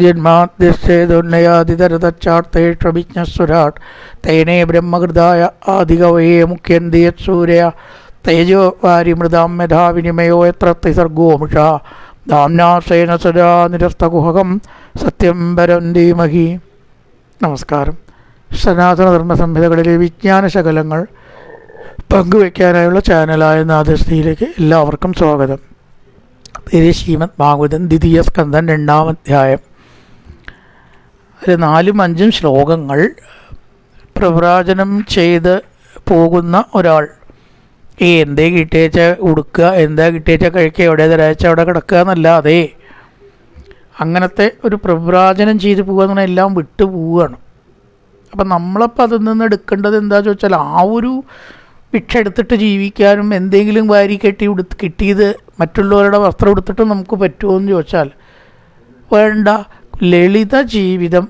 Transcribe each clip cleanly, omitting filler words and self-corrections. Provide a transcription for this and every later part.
ജന്മാദ്യശ്ചേതുന്നയാതിതരതച്ചാർത്തേഷ്വിജ്ഞസ്വരാട് തേനേ ബ്രഹ്മകൃതായ ആദികവയേ മുഖ്യന്തിയത് സൂര്യ തേജോ വാരിമൃതാം യഥാ വിനിമയോ യത്ര ത്രിസർഗോമുഷ ധാംനാസേന സദാ നിരസ്തകുഹകം സത്യം പരം ധീമഹി. നമസ്കാരം. സനാതനധർമ്മ സംഹിതകളിലെ വിജ്ഞാനശകലങ്ങൾ പങ്കുവയ്ക്കാനായുള്ള ചാനലായ നാദശ്രീയിലേക്ക് എല്ലാവർക്കും സ്വാഗതം. ഇത് ശ്രീമദ് ഭാഗവതം ദ്വിതീയ സ്കന്ധം 2-ാം അധ്യായം. അതിൽ 4-5 ശ്ലോകങ്ങൾ പ്രവ്രാജനം ചെയ്ത് പോകുന്ന ഒരാൾ എന്തേ കിട്ടിയേച്ച ഉടുക്കുക, എന്താ കിട്ടിയേച്ച കഴിക്കുക, എവിടെ തരാഴ്ച അവിടെ കിടക്കുക എന്നല്ലാതെ അങ്ങനത്തെ ഒരു പ്രവ്രാജനം ചെയ്ത് പോകുക എന്ന് പറഞ്ഞാൽ എല്ലാം വിട്ടു പോവുകയാണ്. അപ്പം നമ്മളപ്പോൾ അതിൽ നിന്ന് എടുക്കേണ്ടത് എന്താണെന്ന് ചോദിച്ചാൽ ആ ഒരു ഭിക്ഷ എടുത്തിട്ട് ജീവിക്കാനും എന്തെങ്കിലും വാരി കെട്ടി കിട്ടിയത് മറ്റുള്ളവരുടെ വസ്ത്രം എടുത്തിട്ട് നമുക്ക് പറ്റുമോ എന്ന് ചോദിച്ചാൽ വേണ്ട. ലളിത ജീവിതം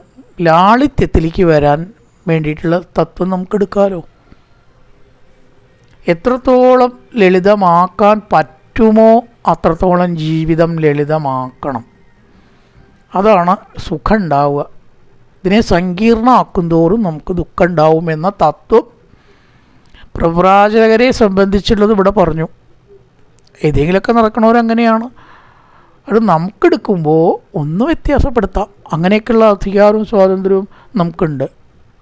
ലാളിത്യത്തിലേക്ക് വരാൻ വേണ്ടിയിട്ടുള്ള തത്വം നമുക്കെടുക്കാമല്ലോ. എത്രത്തോളം ലളിതമാക്കാൻ പറ്റുമോ അത്രത്തോളം ജീവിതം ലളിതമാക്കണം. അതാണ് സുഖം ഉണ്ടാവുക. ഇതിനെ സങ്കീർണമാക്കും തോറും നമുക്ക് ദുഃഖം ഉണ്ടാവുമെന്ന തത്വം പ്രവ്രാജകരെ സംബന്ധിച്ചുള്ളത് ഇവിടെ പറഞ്ഞു. ഏതെങ്കിലുമൊക്കെ നടക്കണവരങ്ങനെയാണ്. അത് നമുക്കെടുക്കുമ്പോൾ ഒന്ന് വ്യത്യാസപ്പെടുത്താം. അങ്ങനെയൊക്കെയുള്ള അധികാരവും സ്വാതന്ത്ര്യവും നമുക്കുണ്ട്.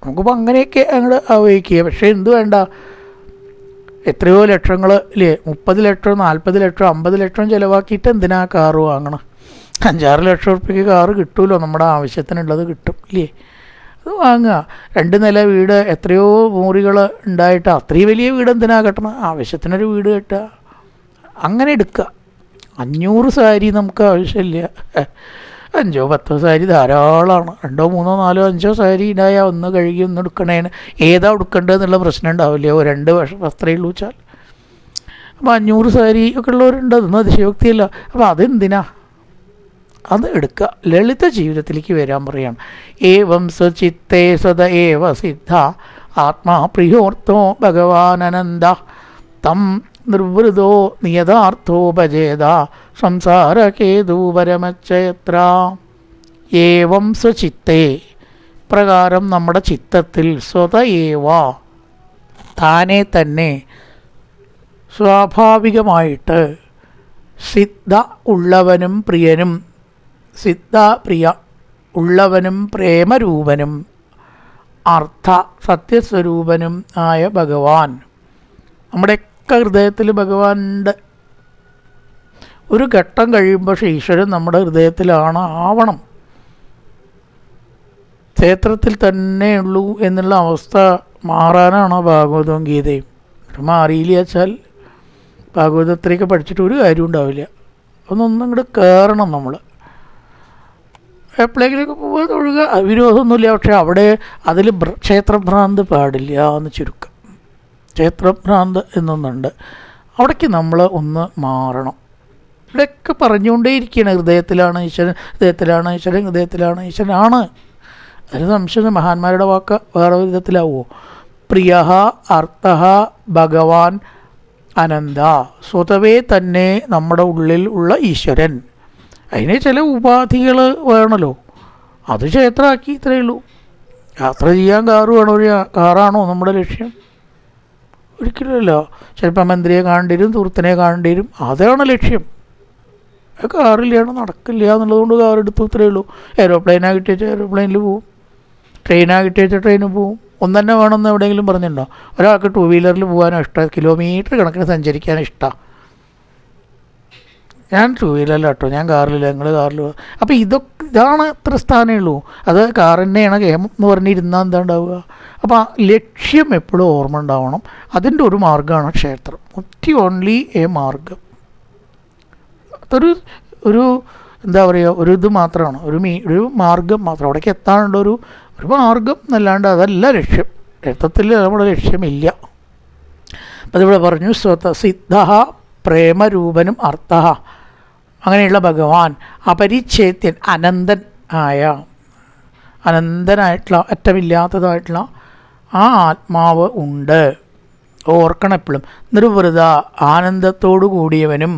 നമുക്കിപ്പോൾ അങ്ങനെയൊക്കെ അങ്ങോട്ട് ആവഹിക്കുക. പക്ഷേ എന്ത് വേണ്ട, എത്രയോ ലക്ഷങ്ങൾ ഇല്ലേ, 30 ലക്ഷം 40 ലക്ഷം 50 ലക്ഷം ചിലവാക്കിയിട്ട് എന്തിനാ കാറ് വാങ്ങണം? 5-6 ലക്ഷം റുപ്യക്ക് കാറ് കിട്ടുമല്ലോ, നമ്മുടെ ആവശ്യത്തിനുള്ളത് കിട്ടും ഇല്ലേ, അത് വാങ്ങുക. 2 നില വീട്, എത്രയോ മുറികൾ ഉണ്ടായിട്ട് അത്രയും വലിയ വീട് എന്തിനാ കെട്ടണം? ആവശ്യത്തിനൊരു വീട് കെട്ടുക, അങ്ങനെ എടുക്കുക. 500 സാരി നമുക്ക് ആവശ്യമില്ല. 5-10 സാരി ധാരാളമാണ്. 2, 3, 4, 5 സാരി ഉണ്ടായാൽ ഒന്ന് കഴുകി ഒന്ന് എടുക്കണേന് ഏതാ എടുക്കേണ്ടതെന്നുള്ള പ്രശ്നം ഉണ്ടാവില്ല. 2 വസ്ത്രമേ ഉള്ളൂ വെച്ചാൽ. അപ്പോൾ 500 സാരി ഒക്കെ ഉള്ളവരുണ്ട്, അതൊന്നും അതിശയോക്തിയല്ല. അപ്പോൾ അതെന്തിനാ? അത് എടുക്കുക. ലളിത ജീവിതത്തിലേക്ക് വരാൻ പറയുകയാണ്. ഏവം സ്വചിത്തേ സ്വത ഏവ സിദ്ധ ആത്മാ പ്രിയോർത്തോ ഭഗവാനന്ദ തം നിർവൃതോ നിയതാർത്ഥോ ഭജേത സംസാരകേതൂപരമച്ചയത്ര. ഏവം സ്വചിത്തേ, പ്രകാരം നമ്മുടെ ചിത്തത്തിൽ, സ്വത ഏവ താനെ തന്നെ സ്വാഭാവികമായിട്ട്, സിദ്ധ ഉള്ളവനും പ്രിയനും, സിദ്ധ പ്രിയ ഉള്ളവനും പ്രേമരൂപനും അർത്ഥ സത്യസ്വരൂപനും ആയ ഭഗവാൻ. നമ്മുടെയൊക്കെ ഹൃദയത്തിൽ ഭഗവാനുണ്ട്. ഒരു ഘട്ടം കഴിയുമ്പോൾ ഈശ്വരൻ നമ്മുടെ ഹൃദയത്തിലാണ് ആവണം. ക്ഷേത്രത്തിൽ തന്നെയുള്ളൂ എന്നുള്ള അവസ്ഥ മാറാനാണ് ഭാഗവതവും ഗീതയും. മാറിയില്ല വെച്ചാൽ ഭാഗവതത്തിലേക്ക് പഠിച്ചിട്ട് ഒരു കാര്യം ഉണ്ടാവില്ല. ഒന്നൊന്നും ഇങ്ങോട്ട് കയറണം. നമ്മൾ എപ്പോഴെങ്കിലൊക്കെ പോകാൻ തൊഴുക, വിരോധമൊന്നുമില്ല. പക്ഷേ അവിടെ അതിൽ ക്ഷേത്രഭ്രാന്ത് പാടില്ല എന്ന് ചുരുക്കം. ക്ഷേത്രഭ്രാന്ത് എന്നൊന്നുണ്ട്. അവിടേക്ക് നമ്മൾ ഒന്ന് മാറണം. ഇവിടെയൊക്കെ പറഞ്ഞുകൊണ്ടേയിരിക്കുകയാണ് ഹൃദയത്തിലാണ് ഈശ്വരൻ, ഹൃദയത്തിലാണ് ഈശ്വരൻ, ഹൃദയത്തിലാണ് ഈശ്വരനാണ്. അതിന് സംശയം മഹാന്മാരുടെ വാക്ക് വേറെ വിധത്തിലാവുമോ? പ്രിയ അർത്ഥ ഭഗവാൻ അനന്ത, സ്വതവേ തന്നെ നമ്മുടെ ഉള്ളിൽ ഉള്ള ഈശ്വരൻ. അതിന് ചില ഉപാധികൾ വേണമല്ലോ. അത് ക്ഷേത്രമാക്കി ഇത്രയേ ഉള്ളൂ. യാത്ര ചെയ്യാൻ കാറ് വേണം. ഒരു കാറാണോ നമ്മുടെ ലക്ഷ്യം? ഒരിക്കലുമല്ലോ. ചിലപ്പോൾ മന്ത്രിയെ കാണേണ്ടി വരും, സുഹൃത്തിനെ കാണേണ്ടി വരും, അതാണ് ലക്ഷ്യം. കാറില്ലാണ് നടക്കില്ല എന്നുള്ളതുകൊണ്ട് കാർ എടുത്തു, ഇത്രയേ ഉള്ളൂ. എയ്റോപ്ലെയിനാണ് കിട്ടിയ എയ്റോപ്ലെയിനിൽ പോവും, ട്രെയിനാണ് കിട്ടിയ ട്രെയിനിൽ പോവും. ഒന്ന് തന്നെ വേണമെന്ന് എവിടെയെങ്കിലും പറഞ്ഞിട്ടുണ്ടോ? ഒരാൾക്ക് 2 വീലറിൽ പോകാനും ഇഷ്ടം, കിലോമീറ്റർ കണക്കിന് സഞ്ചരിക്കാനും ഇഷ്ടമാണ്. ഞാൻ 2 വീലറിൽ കേട്ടോ, ഞാൻ കാറിലില്ല, നിങ്ങൾ കാറിൽ പോകുക. അപ്പോൾ ഇതാണ് ഇത്ര സ്ഥാനമേ ഉള്ളൂ. അത് കാർ തന്നെയാണ് കേമം എന്ന് പറഞ്ഞിരുന്നാൽ എന്താ ഉണ്ടാവുക? അപ്പോൾ ആ ലക്ഷ്യം എപ്പോഴും ഓർമ്മ ഉണ്ടാവണം. അതിൻ്റെ ഒരു മാർഗ്ഗമാണ് ക്ഷേത്രം. ഓൺലി എ മാർഗം. അതൊരു എന്താ പറയുക, ഒരു ഇത് മാത്രമാണ്, ഒരു മാർഗം മാത്രം. അവിടേക്ക് എത്താനുള്ള ഒരു മാർഗം എന്നല്ലാണ്ട് അതല്ല ലക്ഷ്യം. ക്ഷേത്രത്തിൽ നമ്മുടെ ലക്ഷ്യമില്ല. അപ്പം അതിവിടെ പറഞ്ഞു, സ്വത സിദ്ധ പ്രേമരൂപനും അർത്ഥ, അങ്ങനെയുള്ള ഭഗവാൻ അപരിച്ഛേദ്യൻ, അനന്തൻ ആയ, അനന്തനായിട്ടുള്ള, അറ്റമില്ലാത്തതായിട്ടുള്ള ആ ആത്മാവ് ഉണ്ട്. ഓർക്കണം എപ്പോഴും. നിർവൃത, ആനന്ദത്തോടു കൂടിയവനും,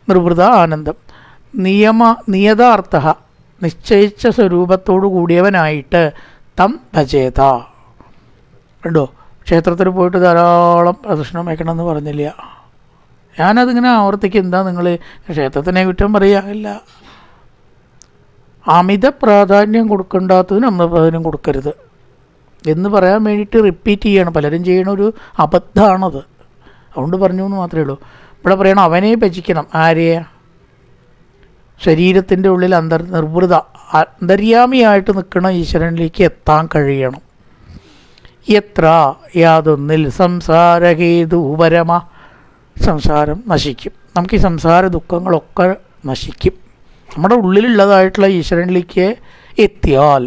നിർവൃത ആനന്ദം. നിയതാർത്ഥ, നിശ്ചയിച്ച സ്വരൂപത്തോടു കൂടിയവനായിട്ട് തം ഭജേത. കണ്ടോ, ക്ഷേത്രത്തിൽ പോയിട്ട് ധാരാളം പ്രദക്ഷിണം വയ്ക്കണമെന്ന് പറഞ്ഞില്ല. ഞാനതിങ്ങനെ ആവർത്തിക്കും. എന്താ നിങ്ങൾ ക്ഷേത്രത്തിനെ കുറ്റം പറയാനില്ല. അമിത പ്രാധാന്യം കൊടുക്കേണ്ടാത്തതിന് അമിത പ്രാധാന്യം കൊടുക്കരുത് എന്ന് പറയാൻ വേണ്ടിയിട്ട് റിപ്പീറ്റ് ചെയ്യണം. പലരും ചെയ്യണ ഒരു അബദ്ധമാണത്. അതുകൊണ്ട് പറഞ്ഞു എന്ന് മാത്രമേ ഉള്ളൂ. ഇവിടെ പറയണം അവനെ ഭജിക്കണം. ആരെയാ? ശരീരത്തിൻ്റെ ഉള്ളിൽ നിർവൃത അന്തര്യാമിയായിട്ട് നിൽക്കുന്ന ഈശ്വരനിലേക്ക് എത്താൻ കഴിയണം. എത്ര യാതൊന്നിൽ സംസാരഹേതു പരമ, സംസാരം നശിക്കും. നമുക്ക് ഈ സംസാര ദുഃഖങ്ങളൊക്കെ നശിക്കും. നമ്മുടെ ഉള്ളിലുള്ളതായിട്ടുള്ള ഈശ്വരനിലേക്ക് എത്തിയാൽ,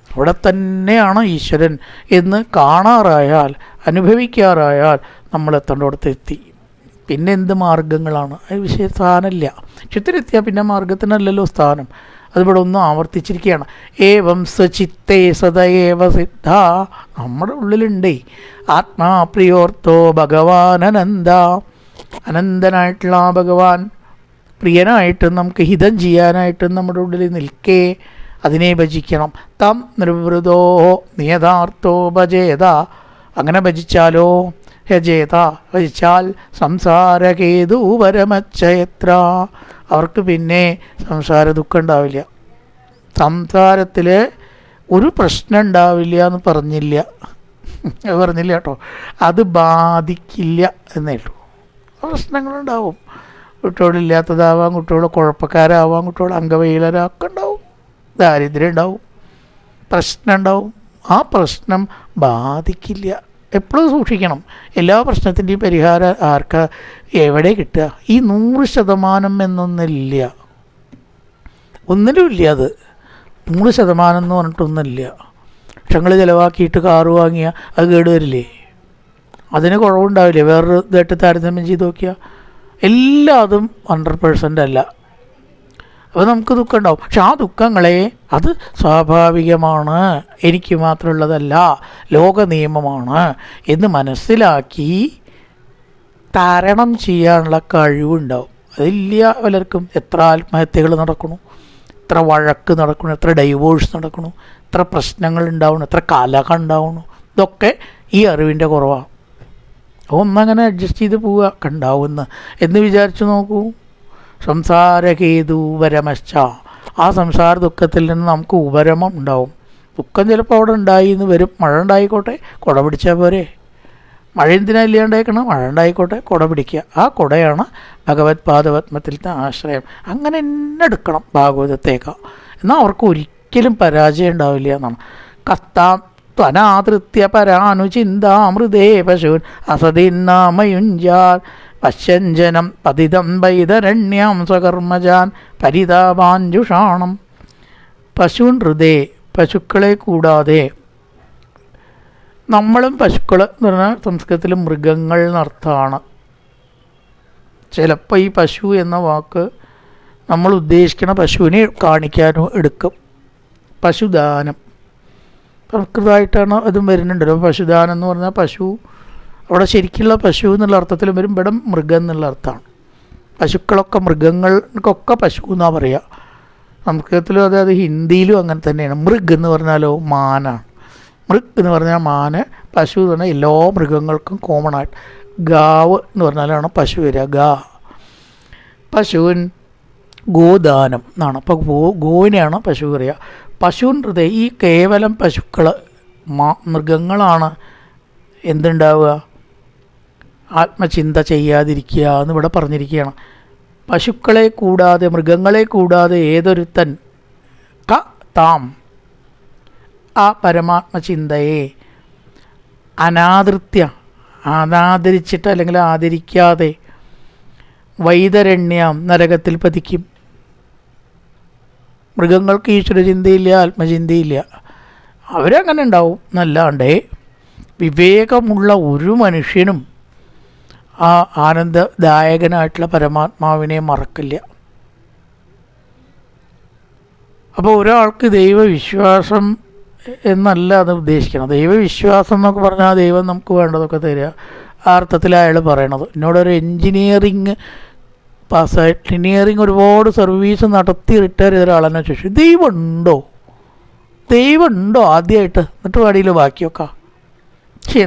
അവിടെ തന്നെയാണ് ഈശ്വരൻ എന്ന് കാണാറായാൽ, അനുഭവിക്കാറായാൽ നമ്മൾ എത്തേണ്ടടുത്ത് എത്തി. പിന്നെ എന്ത് മാർഗങ്ങളാണ്? അത് വിഷയ സ്ഥാനമില്ല. ചിത്തിരെത്തിയാൽ പിന്നെ മാർഗത്തിനല്ലല്ലോ സ്ഥാനം. അതിവിടെ ഒന്നും ആവർത്തിച്ചിരിക്കുകയാണ്. ഏവം സചിത്തേ സദയേവ സിദ്ധ, നമ്മുടെ ഉള്ളിലുണ്ടേ ആത്മാ പ്രിയോർത്തോ ഭഗവാൻ അനന്ത, അനന്തനായിട്ടുള്ള ആ ഭഗവാൻ പ്രിയനായിട്ടും നമുക്ക് ഹിതം ചെയ്യാനായിട്ടും നമ്മുടെ ഉള്ളിൽ നിൽക്കേ അതിനെ ഭജിക്കണം. തം നിർവൃതോ നിയതാർത്ഥോ ഭജേത, അങ്ങനെ ഭജിച്ചാലോ ഹജേത, ഭജിച്ചാൽ സംസാരകേതു പരമച്ചയത്ര, അവർക്ക് പിന്നെ സംസാര ദുഃഖം ഉണ്ടാവില്ല. സംസാരത്തിൽ ഒരു പ്രശ്നം ഉണ്ടാവില്ല എന്ന് പറഞ്ഞില്ല കേട്ടോ. അത് ബാധിക്കില്ല എന്നേ ഉള്ളൂ. പ്രശ്നങ്ങളുണ്ടാവും. കുട്ടികളില്ലാത്തതാവാം, കുട്ടികൾ കുഴപ്പക്കാരാവാം, കുട്ടികൾ അംഗവൈകലരൊക്കെ ഉണ്ടാവും, ദാരിദ്ര്യം ഉണ്ടാവും, പ്രശ്നം ഉണ്ടാവും. ആ പ്രശ്നം ബാധിക്കില്ല. എപ്പോഴും സൂക്ഷിക്കണം. എല്ലാ പ്രശ്നത്തിൻ്റെയും പരിഹാരം ആർക്കാ എവിടെ കിട്ടുക? ഈ 100% എന്നൊന്നില്ല, ഒന്നിനും ഇല്ല. അത് 100% എന്ന് പറഞ്ഞിട്ടൊന്നുമില്ല. ലക്ഷങ്ങൾ ചിലവാക്കിയിട്ട് കാറ് വാങ്ങിയാൽ അത് കേടുവരില്ലേ? അതിന് കുറവുണ്ടാവില്ലേ? വേറൊരു ഇതായിട്ട് താരതമ്യം ചെയ്ത് നോക്കിയാൽ എല്ലാതും 100% അല്ല. അപ്പോൾ നമുക്ക് ദുഃഖം ഉണ്ടാവും. പക്ഷെ ആ ദുഃഖങ്ങളെ അത് സ്വാഭാവികമാണ്, എനിക്ക് മാത്രമുള്ളതല്ല, ലോക നിയമമാണ് എന്ന് മനസ്സിലാക്കി തരണം ചെയ്യാനുള്ള കഴിവുണ്ടാവും. അതില്ല പലർക്കും. എത്ര ആത്മഹത്യകൾ നടക്കണു, എത്ര വഴക്ക് നടക്കണു, എത്ര ഡൈവോഴ്സ് നടക്കണു, എത്ര പ്രശ്നങ്ങൾ ഉണ്ടാവണം, എത്ര കലഹം ഉണ്ടാവണു. ഇതൊക്കെ ഈ അറിവിൻ്റെ കുറവാണ്. ഒന്നങ്ങനെ അഡ്ജസ്റ്റ് ചെയ്ത് പോവുക ഉണ്ടാവുമെന്ന് എന്ന് വിചാരിച്ചു നോക്കൂ. സംസാരഹേതു പരമശ്ച, ആ സംസാര ദുഃഖത്തിൽ നിന്ന് നമുക്ക് ഉപരമം ഉണ്ടാവും. ദുഃഖം ചിലപ്പോൾ അവിടെ ഉണ്ടായി എന്ന് വരും. മഴ ഉണ്ടായിക്കോട്ടെ, കുട പിടിച്ചാൽ പോരെ. മഴ എന്തിനാ ഇല്ലാണ്ടായിക്കണം? മഴ ഉണ്ടായിക്കോട്ടെ, കുട പിടിക്കുക. ആ കുടയാണ് ഭഗവത് പാദപത്മത്തിലത്തെ ആശ്രയം. അങ്ങനെ തന്നെ എടുക്കണം ഭാഗവതത്തേക്ക്. എന്നാൽ അവർക്ക് ഒരിക്കലും പരാജയം ഉണ്ടാവില്ല എന്നാണ്. കത്താം ത്വനാതൃത്യ പരാനുചിന്താമൃതേ പശൂൻ അസതിന്നാമയുഞ്ജാൻ പശ്യഞ്ജനം പതിതം വൈതരണ്യാം സ്വകർമ്മജാൻ പരിതാപാഞ്ജുഷാണം. പശൂൻ ഹൃദേ, പശുക്കളെ കൂടാതെ. നമ്മളും പശുക്കൾ എന്ന് പറഞ്ഞാൽ സംസ്കൃതത്തിൽ മൃഗങ്ങൾ എന്നർത്ഥമാണ്. ചിലപ്പോൾ ഈ പശു എന്ന വാക്ക് നമ്മൾ ഉദ്ദേശിക്കുന്ന പശുവിനെ കാണിക്കാനോ എടുക്കും. പശുദാനം സംസ്കൃതമായിട്ടാണ് അതും വരുന്നുണ്ടല്ലോ. പശുദാനം എന്ന് പറഞ്ഞാൽ പശു അവിടെ ശരിക്കുള്ള പശു എന്നുള്ള അർത്ഥത്തിലും വരും. ഇവിടെ മൃഗം എന്നുള്ള അർത്ഥമാണ്. പശുക്കളൊക്കെ മൃഗങ്ങൾക്കൊക്കെ പശു എന്നാണ് പറയുക. സംസ്കൃതത്തിലും അതായത് ഹിന്ദിയിലും അങ്ങനെ തന്നെയാണ്. മൃഗ് എന്ന് പറഞ്ഞാലോ മാനാണ്. മൃഗ് എന്ന് പറഞ്ഞാൽ മാന്, പശു എന്ന് പറഞ്ഞാൽ എല്ലാ മൃഗങ്ങൾക്കും കോമൺ ആയിട്ട്. ഗാവ് എന്ന് പറഞ്ഞാലാണ് പശു വരിക. പശുവിൻ ഗോദാനം എന്നാണ്. അപ്പോൾ ഗോവിനെയാണ് പശു പറയുക. പശുവിൻ ഹൃദയം, ഈ കേവലം പശുക്കൾ മൃഗങ്ങളാണ് എന്തുണ്ടാവുക? ആത്മചിന്ത ചെയ്യാതിരിക്കുക എന്നിവിടെ പറഞ്ഞിരിക്കുകയാണ്. പശുക്കളെ കൂടാതെ, മൃഗങ്ങളെ കൂടാതെ ഏതൊരുത്തൻ താം, ആ പരമാത്മചിന്തയെ അനാദരിച്ചിട്ട് അല്ലെങ്കിൽ ആദരിക്കാതെ വൈതരണ്യം നരകത്തിൽ പതിക്കും. മൃഗങ്ങൾക്ക് ഈശ്വരചിന്തയില്ല, ആത്മചിന്തയില്ല. അവരങ്ങനെ ഉണ്ടാവും എന്നല്ലാണ്ടേ വിവേകമുള്ള ഒരു മനുഷ്യനും ആ ആനന്ദദായകനായിട്ടുള്ള പരമാത്മാവിനെ മറക്കില്ല. അപ്പോൾ ഒരാൾക്ക് ദൈവവിശ്വാസം എന്നല്ല അത് ഉദ്ദേശിക്കണം. ദൈവവിശ്വാസം എന്നൊക്കെ പറഞ്ഞാൽ ദൈവം നമുക്ക് വേണ്ടതൊക്കെ തരിക, ആ അർത്ഥത്തിൽ അയാൾ പറയണത്. എന്നോടൊരു എൻജിനീയറിങ് പാസ്സായി എഞ്ചിനീയറിങ് ഒരുപാട് സർവീസ് നടത്തി റിട്ടയർ ചെയ്ത ഒരാളെന്നെ ചോദിച്ചു, ദൈവം ഉണ്ടോ ആദ്യമായിട്ട്, എന്നിട്ട് പാടിയിൽ ബാക്കിയൊക്കെ.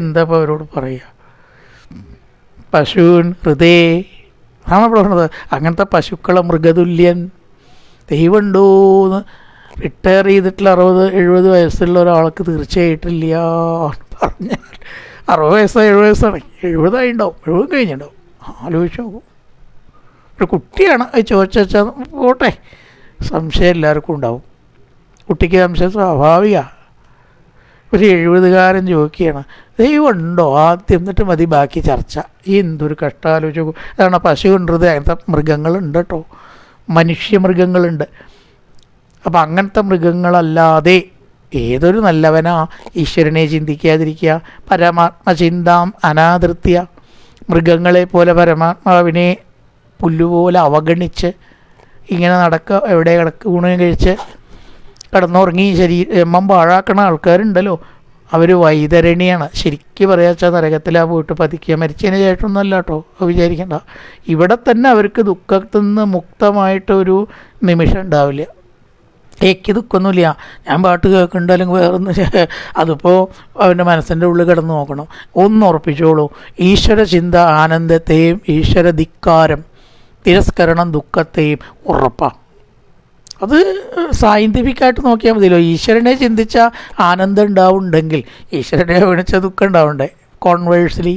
എന്താ ഇപ്പോൾ അവരോട് പറയുക? പശൂൻ ഹൃദയ അതാണ് പറയുന്നത്. അങ്ങനത്തെ പശുക്കളെ മൃഗതുല്യൻ ദൈവമുണ്ടോയെന്ന് റിട്ടയർ ചെയ്തിട്ടുള്ള 60-70 വയസ്സുള്ള ഒരാൾക്ക് തീർച്ചയായിട്ടില്ല പറഞ്ഞാൽ 60 വയസ്സോ 70 വയസ്സാണ്, 70 ഉണ്ടാവും, 70 കഴിഞ്ഞിട്ടുണ്ടാവും. ആലോചിച്ച് നോക്കും. ഒരു കുട്ടിയാണ് അത് ചോദിച്ചാൽ പോട്ടെ, സംശയം എല്ലാവർക്കും ഉണ്ടാവും. കുട്ടിക്ക് സംശയം സ്വാഭാവികമാണ്. ഒരു 70കാരൻ ചോദിക്കുകയാണ് ദൈവം ഉണ്ടോ ആദ്യം, എന്നിട്ട് മതി ബാക്കി ചർച്ച. ഈ എന്തൊരു കഷ്ടം ആലോചിച്ച് നോക്കും. അതാണ് പശു ഉണ്ടത്, അങ്ങനത്തെ മൃഗങ്ങളുണ്ട് കേട്ടോ, മനുഷ്യമൃഗങ്ങളുണ്ട്. അപ്പം അങ്ങനത്തെ മൃഗങ്ങളല്ലാതെ ഏതൊരു നല്ലവനാ ഈശ്വരനെ ചിന്തിക്കാതിരിക്കുക, പരമാത്മചിന്താം അനാദൃത്യ, മൃഗങ്ങളെ പോലെ പരമാത്മാവിനെ പുല്ലുപോലെ അവഗണിച്ച് ഇങ്ങനെ നടക്കുക, എവിടെ ഊണും കഴിച്ച് കിടന്നുറങ്ങി ജന്മം പാഴാക്കണ ആൾക്കാരുണ്ടല്ലോ, അവർ വൈതരണിയാണ്. ശരിക്കും പറയാച്ചാൽ നരകത്തിലാണ് പോയിട്ട് പതിക്കുക. മരിച്ചതിന് ശേഷമൊന്നുമല്ല കേട്ടോ വിചാരിക്കണ്ട. ഇവിടെ തന്നെ അവർക്ക് ദുഃഖത്തിൽ നിന്ന് മുക്തമായിട്ടൊരു നിമിഷം ഉണ്ടാവില്ല. എനിക്ക് ദുഃഖമൊന്നുമില്ല, ഞാൻ പാട്ട് കേൾക്കുന്നുണ്ട് അല്ലെങ്കിൽ വേറൊന്നും, അതിപ്പോൾ അവൻ്റെ മനസ്സിൻ്റെ ഉള്ളിൽ കിടന്ന് നോക്കണം. ഒന്നുറപ്പിച്ചോളൂ, ഈശ്വര ചിന്ത ആനന്ദത്തെയും ഈശ്വര ധിക്കാരം തിരസ്കരണം ദുഃഖത്തെയും ഉറപ്പാണ്. അത് സയൻറ്റിഫിക്കായിട്ട് നോക്കിയാൽ മതിയല്ലോ. ഈശ്വരനെ ചിന്തിച്ച ആനന്ദം ഉണ്ടാവുന്നുണ്ടെങ്കിൽ ഈശ്വരനെ വിളിച്ച ദുഃഖം ഉണ്ടാവണ്ടേ? കോൺവേഴ്സ്ലി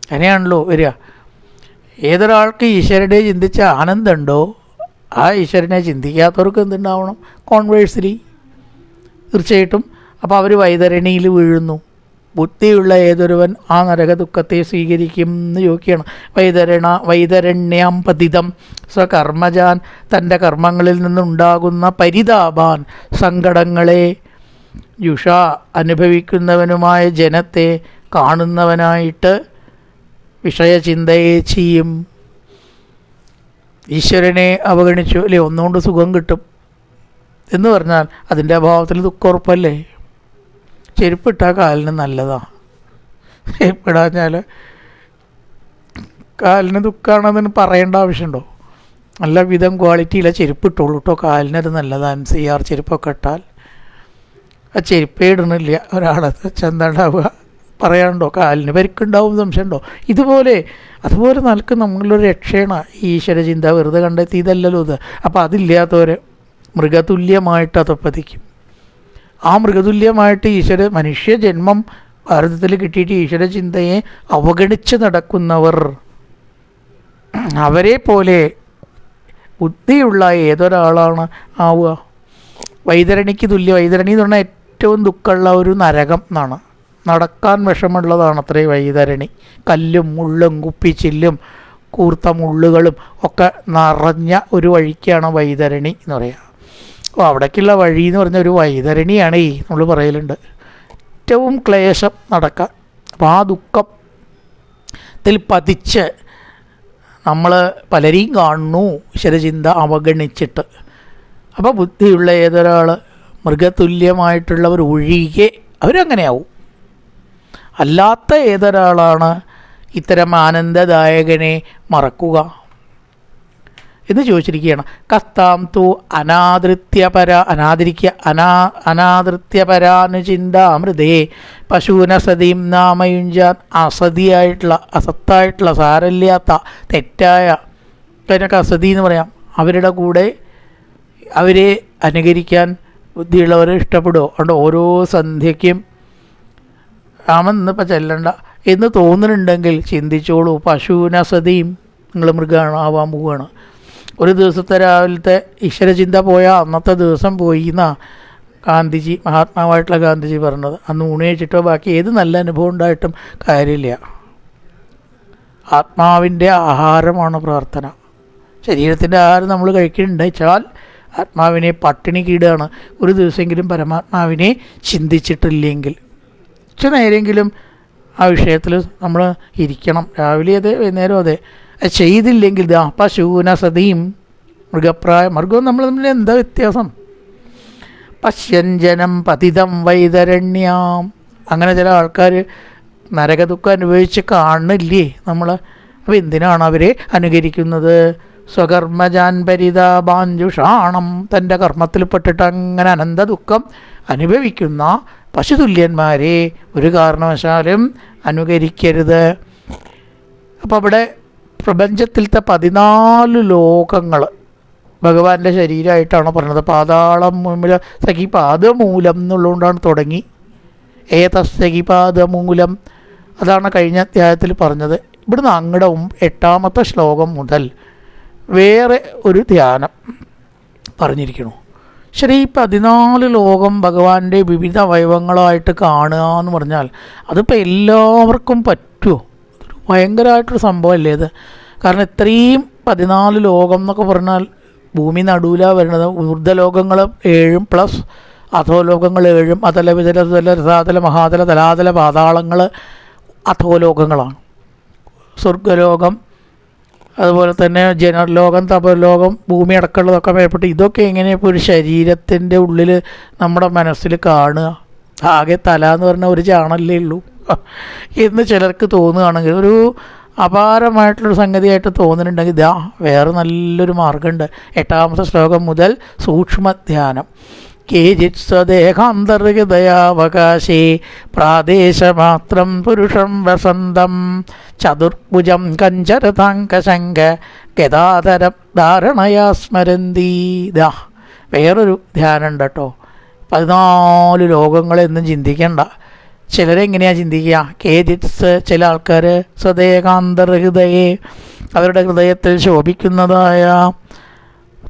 അങ്ങനെയാണല്ലോ വരിക. ഏതൊരാൾക്ക് ഈശ്വരനെ ചിന്തിച്ച ആനന്ദമുണ്ടോ ആ ഈശ്വരനെ ചിന്തിക്കാത്തവർക്ക് എന്തുണ്ടാവണം? കോൺവേഴ്സ്ലി തീർച്ചയായിട്ടും. അപ്പോൾ അവർ വൈതരണിയിൽ വീഴുന്നു. ബുദ്ധിയുള്ള ഏതൊരുവൻ ആ നരക ദുഃഖത്തെ സ്വീകരിക്കും എന്ന് ചോദിക്കുകയാണ്. വൈതരണ്യാം പതിതം സ്വകർമ്മജാൻ, തൻ്റെ കർമ്മങ്ങളിൽ നിന്നുണ്ടാകുന്ന പരിതാപാൻ, സങ്കടങ്ങളെ യുഷ അനുഭവിക്കുന്നവനുമായ ജനത്തെ കാണുന്നവനായിട്ട് വിഷയചിന്തയെ ചെയ്യും. ഈശ്വരനെ അവഗണിച്ചു അല്ലേ, ഒന്നുകൊണ്ട് സുഖം കിട്ടും എന്ന് പറഞ്ഞാൽ അതിൻ്റെ അഭാവത്തിൽ ദുഃഖമുറപ്പല്ലേ? ചെരുപ്പിട്ടാൽ കാലിന് നല്ലതാണ്. ചെരുപ്പിടാഞ്ഞാൽ കാലിന് ദുഃഖമാണെന്ന് പറയേണ്ട ആവശ്യമുണ്ടോ? നല്ല വിധം ക്വാളിറ്റിയില്ല ചെരുപ്പിട്ടുള്ളൂ കേട്ടോ, കാലിനത് നല്ലതാണ്. MCR ചെരുപ്പൊക്കെ ഇട്ടാൽ ആ ചെരുപ്പേ ഇടണില്ല ഒരാളെ ചെന്തണ്ടാവുക പറയാനുണ്ടോ? കാലിന് പരിക്കുണ്ടാവും, സംശയമുണ്ടോ? അതുപോലെ നൽക്ക് നമ്മളൊരു രക്ഷയാണ് ഈശ്വര ചിന്ത. വെറുതെ കണ്ടെത്തി ഇതല്ലല്ലോ ഇത്. അപ്പോൾ അതില്ലാത്തവരെ മൃഗതുല്യമായിട്ട് അതപ്പതിക്കും. ആ മൃഗതുല്യമായിട്ട് മനുഷ്യ ജന്മം ഭാരതത്തിൽ കിട്ടിയിട്ട് ഈശ്വര ചിന്തയെ അവഗണിച്ച് നടക്കുന്നവർ, അവരെ പോലെ ബുദ്ധിയുള്ള ഏതൊരാളാണ് ആവുക? വൈതരണിക്ക് തുല്യ. വൈതരണി എന്ന് പറഞ്ഞാൽ ഏറ്റവും ദുഃഖമുള്ള ഒരു നരകം എന്നാണ്. നടക്കാൻ വിഷമുള്ളതാണ് അത്രേ വൈതരണി. കല്ലും മുള്ളും കുപ്പിച്ചില്ലും കൂർത്ത മുള്ളുകളും ഒക്കെ നിറഞ്ഞ ഒരു വഴിക്കാണ് വൈതരണി എന്ന് പറയുക. അപ്പോൾ അവിടേക്കുള്ള വഴി എന്ന് പറഞ്ഞ ഒരു വൈതരണിയാണ് നമ്മൾ പറയലുണ്ട്. ഏറ്റവും ക്ലേശം നടക്കാൻ. അപ്പോൾ ആ ദുഃഖത്തിൽ പതിച്ച് നമ്മൾ പലരെയും കാണുന്നു ഈശ്വരചിന്ത അവഗണിച്ചിട്ട്. അപ്പോൾ ബുദ്ധിയുള്ള ഏതൊരാൾ മൃഗതുല്യമായിട്ടുള്ളവർ ഒഴികെ അവരങ്ങനെയാവും. അല്ലാത്ത ഏതൊരാളാണ് ഇത്തരം ആനന്ദദായകനെ മറക്കുക എന്ന് ചോദിച്ചിരിക്കുകയാണ്. കസ്താം തു അനാദൃത്യപരാനുചിന്താമൃതേ പശൂനസതിയും നാമയുഞ്ചാൻ. അസത്തായിട്ടുള്ള സാരമില്ലാത്ത തെറ്റായ അതിനൊക്കെ അസതി എന്ന് പറയാം. അവരുടെ കൂടെ അവരെ അനുകരിക്കാൻ ബുദ്ധിയുള്ളവർ ഇഷ്ടപ്പെടുമോ? അതുകൊണ്ട് ഓരോ സന്ധ്യയ്ക്കും രാമെന്നിപ്പോൾ ചെല്ലണ്ട എന്ന് തോന്നുന്നുണ്ടെങ്കിൽ ചിന്തിച്ചോളൂ, പശൂനസതിയും നിങ്ങൾ മൃഗമാവാൻ പോവുകയാണ്. ഒരു ദിവസത്തെ രാവിലത്തെ ഈശ്വരചിന്ത പോയാൽ അന്നത്തെ ദിവസം പോയി എന്നാണ് ഗാന്ധിജി, മഹാത്മാവായിട്ടുള്ള ഗാന്ധിജി പറഞ്ഞത്. അന്ന് ഊണ് കഴിച്ചിട്ടോ ബാക്കി ഏത് നല്ല അനുഭവം ഉണ്ടായിട്ടും കാര്യമില്ല. ആത്മാവിൻ്റെ ആഹാരമാണ് പ്രാർത്ഥന. ശരീരത്തിൻ്റെ ആഹാരം നമ്മൾ കഴിക്കുന്നുണ്ട് വെച്ചാൽ ആത്മാവിനെ പട്ടിണി കീടുകയാണ്. ഒരു ദിവസമെങ്കിലും പരമാത്മാവിനെ ചിന്തിച്ചിട്ടില്ലെങ്കിൽ നേരെങ്കിലും ആ വിഷയത്തിൽ നമ്മൾ ഇരിക്കണം. രാവിലെ അതെ, വൈകുന്നേരം അതെ. ചെയ്തില്ലെങ്കിൽ പശൂനസതിയും മൃഗം നമ്മൾ തമ്മിൽ എന്താ വ്യത്യാസം? പശ്യഞ്ജനം പതിതം വൈതരണ്യാം. അങ്ങനെ ചില ആൾക്കാർ നരകദുഃഖം അനുഭവിച്ച് കാണുന്നില്ലേ നമ്മൾ? അപ്പോൾ എന്തിനാണ് അവരെ അനുകരിക്കുന്നത്? സ്വകർമ്മജാൻ പരിതാപാഞ്ജുഷാണം, തൻ്റെ കർമ്മത്തിൽപ്പെട്ടിട്ട് അങ്ങനെ അനന്ത ദുഃഖം അനുഭവിക്കുന്ന പശുതുല്യന്മാരെ ഒരു കാരണവശാലും അനുകരിക്കരുത്. അപ്പോൾ അവിടെ പ്രപഞ്ചത്തിലത്തെ 14 ലോകങ്ങൾ ഭഗവാന്റെ ശരീരമായിട്ടാണ് പറഞ്ഞത്. പാതാളം മൂലം സഖി പാദമൂലം എന്നുള്ളതുകൊണ്ടാണ് തുടങ്ങി. ഏതസ്സഖി പാദമൂലം, അതാണ് കഴിഞ്ഞ അധ്യായത്തിൽ പറഞ്ഞത്. ഇവിടുന്ന് അങ്ങടെ 8ാമത്തെ ശ്ലോകം മുതൽ വേറെ ഒരു ധ്യാനം പറഞ്ഞിരിക്കുന്നു. ശരി, 14 ലോകം ഭഗവാന്റെ വിവിധ അവയവങ്ങളായിട്ട് കാണുക എന്ന് പറഞ്ഞാൽ അതിപ്പോൾ എല്ലാവർക്കും പറ്റുമോ? ഭയങ്കരമായിട്ടൊരു സംഭവമല്ലേ ഇത്. കാരണം ഇത്രയും 14 ലോകം എന്നൊക്കെ പറഞ്ഞാൽ ഭൂമി നടുവിലാണ് വരുന്നത്. ഊർധ്വലോകങ്ങൾ 7 പ്ലസ് അധോലോകങ്ങൾ 7, അതല വിതല തുതല രസാതല മഹാതല തലാതല പാതാളങ്ങൾ അധോലോകങ്ങളാണ്. സ്വർഗലോകം, അതുപോലെ തന്നെ ജനലോകം, തപലോകം, ഭൂമി അടക്കമുള്ളതൊക്കെ ഭയപ്പെട്ട് ഇതൊക്കെ എങ്ങനെ ഇപ്പോൾ ഒരു ശരീരത്തിൻ്റെ ഉള്ളിൽ നമ്മുടെ മനസ്സിൽ കാണുക? ആകെ തല എന്ന് പറഞ്ഞാൽ ഒരു ചാണല്ലേ ഉള്ളൂ എന്ന് ചിലർക്ക് തോന്നുകയാണെങ്കിൽ, ഒരു അപാരമായിട്ടുള്ളൊരു സംഗതിയായിട്ട് തോന്നുന്നുണ്ടെങ്കിൽ ഇതാ വേറെ നല്ലൊരു മാർഗമുണ്ട്. 8ാമത്തെ ശ്ലോകം മുതൽ സൂക്ഷ്മധ്യാനം. കേചിത് സ്വദേഹാന്തർഹൃദയാവകാശേ പ്രാദേശമാത്രം പുരുഷം വസന്തം ചതുർഭുജം കഞ്ചരതാങ്കശങ്ക ഗതാധരം ധാരണയാ സ്മരന്തി. ദാ വേറൊരു ധ്യാനം ഉണ്ട് കേട്ടോ. 14 ലോകങ്ങളെന്നും ചിന്തിക്കണ്ട. ചിലരെങ്ങനെയാണ് ചിന്തിക്കുക? കേജിത്സ്, ചില ആൾക്കാർ സ്വദേഹാന്തർഹൃദയെ, അവരുടെ ഹൃദയത്തിൽ ശോഭിക്കുന്നതായ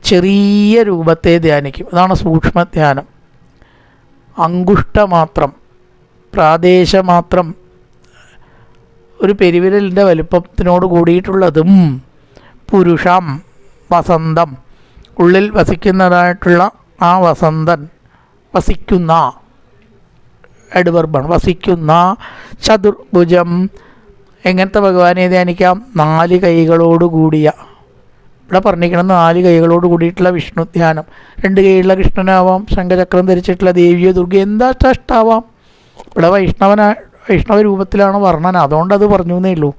ചെറിയ രൂപത്തെ ധ്യാനിക്കും. അതാണ് സൂക്ഷ്മധ്യാനം. അങ്കുഷ്ടമാത്രം, പ്രാദേശമാത്രം, ഒരു പെരുവിരലിൻ്റെ വലുപ്പത്തിനോട് കൂടിയിട്ടുള്ളതും പുരുഷം വസന്തം, ഉള്ളിൽ വസിക്കുന്നതായിട്ടുള്ള ആ വസന്തൻ, വസിക്കുന്ന എഡ്വർബാണ്, വസിക്കുന്ന ചതുർഭുജം. എങ്ങനത്തെ ഭഗവാനെ ധ്യാനിക്കാം? 4 കൈകളോട് കൂടിയ, ഇവിടെ പറഞ്ഞിരിക്കണം 4 കൈകളോട് കൂടിയിട്ടുള്ള വിഷ്ണു ധ്യാനം. 2 കൈയുള്ള കൃഷ്ണനാവാം, ശംഖചക്രം ധരിച്ചിട്ടുള്ള ദേവിയോ ദുർഗ എന്താ ഇഷ്ടാവാം. ഇവിടെ വൈഷ്ണവ രൂപത്തിലാണ് വർണ്ണന, അതുകൊണ്ടത് പറഞ്ഞു എന്നേ ഉള്ളൂ.